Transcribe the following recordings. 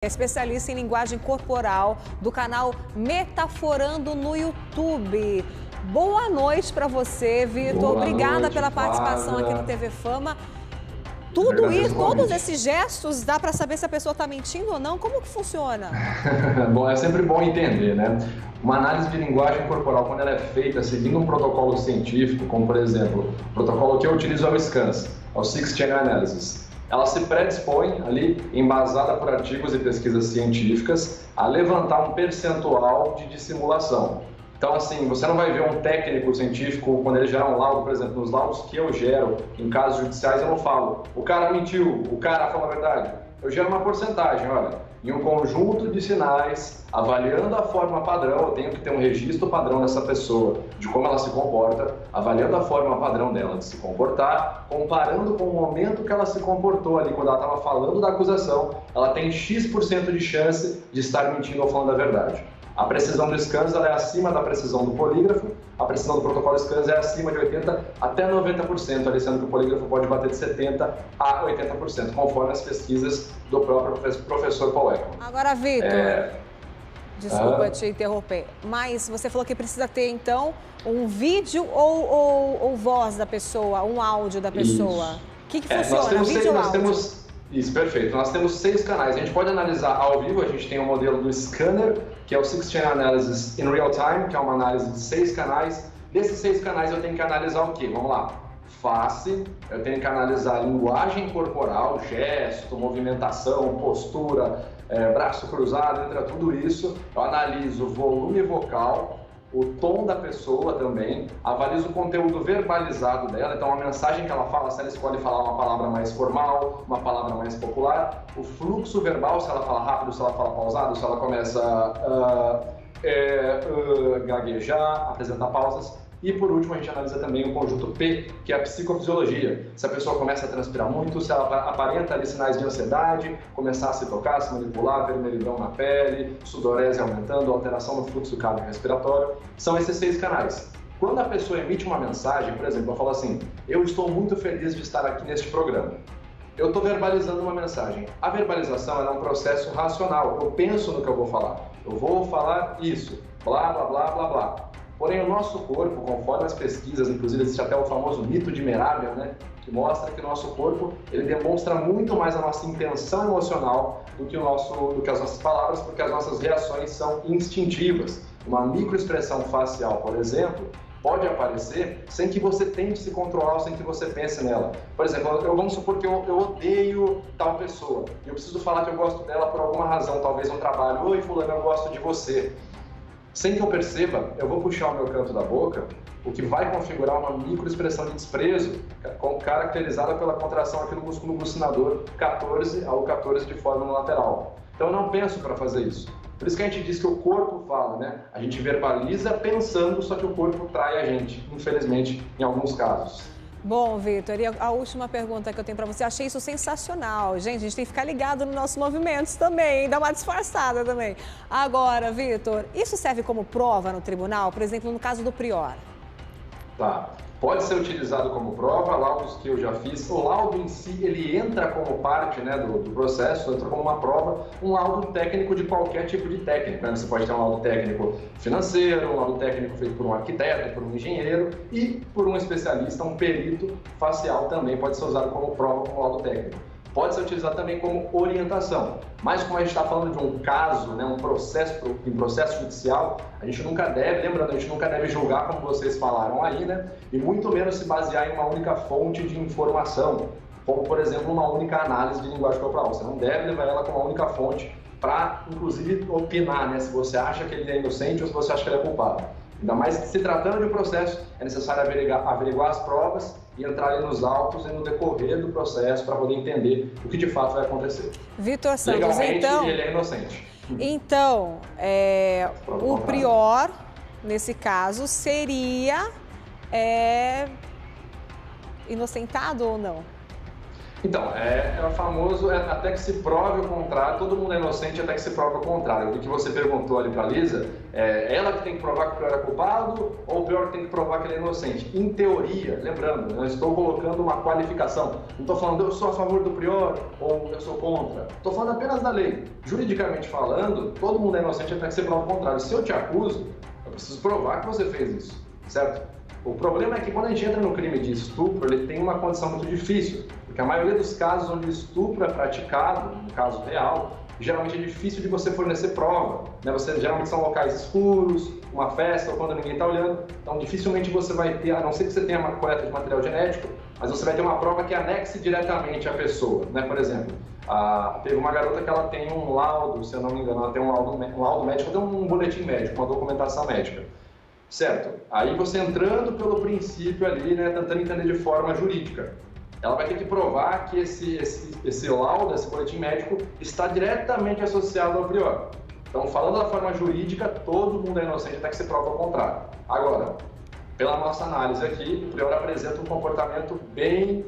É especialista em linguagem corporal do canal Metaforando no YouTube. Boa noite para você, Vitor. Obrigada pela participação aqui no TV Fama. Tudo isso, todos esses gestos, dá para saber se a pessoa está mentindo ou não? Como que funciona? Bom, é sempre bom entender, né? Uma análise de linguagem corporal, quando ela é feita seguindo um protocolo científico, como por exemplo, o protocolo que eu utilizo é o SCANS, é o Six Channel Analysis. Ela se predispõe ali, embasada por artigos e pesquisas científicas, a levantar um percentual de dissimulação. Então, assim, você não vai ver um técnico científico, quando ele gera um laudo, por exemplo, nos laudos que eu gero, em casos judiciais, eu não falo, o cara mentiu, o cara falou a verdade. Eu gero uma porcentagem, olha, em um conjunto de sinais, avaliando a forma padrão, eu tenho que ter um registro padrão dessa pessoa, de como ela se comporta, avaliando a forma padrão dela de se comportar, comparando com o momento que ela se comportou ali, quando ela estava falando da acusação, ela tem X% de chance de estar mentindo ou falando a verdade. A precisão do SCANS é acima da precisão do polígrafo, a precisão do protocolo SCANS é acima de 80% até 90%, ali, sendo que o polígrafo pode bater de 70% a 80%, conforme as pesquisas do próprio professor Paul Ekman. Agora, Vitor, desculpa te interromper, mas você falou que precisa ter, então, um vídeo ou voz da pessoa, um áudio da pessoa? O que funciona, vídeo ou áudio? Isso, perfeito. Nós temos 6 canais. A gente pode analisar ao vivo, a gente tem o modelo do Scanner, que é o Six Channel Analysis in Real Time, que é uma análise de 6 canais. Desses 6 canais eu tenho que analisar o quê? Vamos lá. Face, eu tenho que analisar linguagem corporal, gesto, movimentação, postura, braço cruzado, entre tudo isso. Eu analiso volume vocal, o tom da pessoa também, avalizo o conteúdo verbalizado dela, então a mensagem que ela fala, se ela escolhe falar uma palavra mais formal, uma palavra mais popular, o fluxo verbal, se ela fala rápido, se ela fala pausado, se ela começa a gaguejar, apresentar pausas. E por último, a gente analisa também o conjunto P, que é a psicofisiologia. Se a pessoa começa a transpirar muito, se ela aparenta ali sinais de ansiedade, começar a se tocar, se manipular, vermelhidão na pele, sudorese aumentando, alteração no fluxo cardiorrespiratório. São esses 6 canais. Quando a pessoa emite uma mensagem, por exemplo, eu falo assim, eu estou muito feliz de estar aqui neste programa. Eu estou verbalizando uma mensagem. A verbalização é um processo racional. Eu penso no que eu vou falar. Eu vou falar isso, blá, blá, blá, blá, blá. Porém, o nosso corpo, conforme as pesquisas, inclusive existe até o famoso mito de Merabel, né, que mostra que o nosso corpo ele demonstra muito mais a nossa intenção emocional do que as nossas palavras, porque as nossas reações são instintivas. Uma microexpressão facial, por exemplo, pode aparecer sem que você tente se controlar ou sem que você pense nela. Por exemplo, vamos supor que eu odeio tal pessoa e eu preciso falar que eu gosto dela por alguma razão, talvez no trabalho. Oi, fulano, eu gosto de você. Sem que eu perceba, eu vou puxar o meu canto da boca, o que vai configurar uma microexpressão de desprezo, caracterizada pela contração aqui no músculo glucinador 14 ao 14 de forma lateral. Então eu não penso para fazer isso. Por isso que a gente diz que o corpo fala, né? A gente verbaliza pensando, só que o corpo trai a gente, infelizmente, em alguns casos. Bom, Vitor, e a última pergunta que eu tenho para você, achei isso sensacional. Gente, a gente tem que ficar ligado nos nossos movimentos também, dar uma disfarçada também. Agora, Vitor, isso serve como prova no tribunal, por exemplo, no caso do Prior? Tá. Pode ser utilizado como prova, laudos que eu já fiz. O laudo em si, ele entra como parte, né, do processo, entra como uma prova, um laudo técnico de qualquer tipo de técnico, né? Você pode ter um laudo técnico financeiro, um laudo técnico feito por um arquiteto, por um engenheiro e por um especialista, um perito facial também pode ser usado como prova, como laudo técnico. Pode ser utilizado também como orientação, mas como a gente está falando de um caso, né, um processo judicial, a gente nunca deve, lembrando, a gente nunca deve julgar como vocês falaram aí, né, e muito menos se basear em uma única fonte de informação, como por exemplo uma única análise de linguagem corporal. Você não deve levar ela como uma única fonte para, inclusive, opinar, né, se você acha que ele é inocente ou se você acha que ele é culpado. Ainda mais se tratando de um processo, é necessário averiguar as provas e entrar ali nos autos e no decorrer do processo para poder entender o que de fato vai acontecer. Vitor Santos, legalmente, então, ele é inocente. Então, o Prior, nesse caso, seria inocentado ou não? Então, é o famoso até que se prove o contrário, todo mundo é inocente até que se prove o contrário. O que você perguntou ali para a Lisa, ela que tem que provar que o Prior é culpado ou o Prior que tem que provar que ele é inocente? Em teoria, lembrando, eu estou colocando uma qualificação. Não estou falando eu sou a favor do Prior ou eu sou contra. Estou falando apenas da lei. Juridicamente falando, todo mundo é inocente até que se prove o contrário. Se eu te acuso, eu preciso provar que você fez isso, certo? O problema é que quando a gente entra no crime de estupro, ele tem uma condição muito difícil, porque a maioria dos casos onde o estupro é praticado, no caso real, geralmente é difícil de você fornecer prova, né? Geralmente são locais escuros, uma festa ou quando ninguém está olhando, então dificilmente você vai ter, a não ser que você tenha uma coleta de material genético, mas você vai ter uma prova que anexe diretamente à pessoa, né? Por exemplo, teve uma garota que ela tem um laudo, se eu não me engano, ela tem um laudo médico, tem um boletim médico, uma documentação médica. Certo? Aí você entrando pelo princípio ali, né, tentando entender de forma jurídica, ela vai ter que provar que esse laudo, esse boletim médico, está diretamente associado ao Prior. Então, falando da forma jurídica, todo mundo é inocente até que se prova o contrário. Agora, pela nossa análise aqui, o Prior apresenta um comportamento bem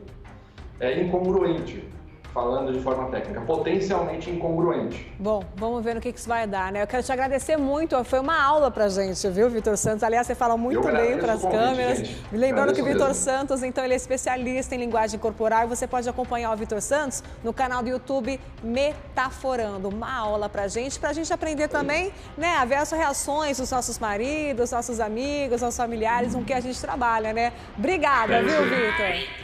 incongruente. Falando de forma técnica, potencialmente incongruente. Bom, vamos ver no que isso vai dar, né? Eu quero te agradecer muito, foi uma aula pra gente, viu, Vitor Santos? Aliás, você fala muito bem para as câmeras. Gente. Lembrando que o Vitor Santos, então, ele é especialista em linguagem corporal e você pode acompanhar o Vitor Santos no canal do YouTube Metaforando. Uma aula pra gente aprender também, né, a ver as reações dos nossos maridos, nossos amigos, nossos familiares, com que a gente trabalha, né? Obrigada, viu, Vitor?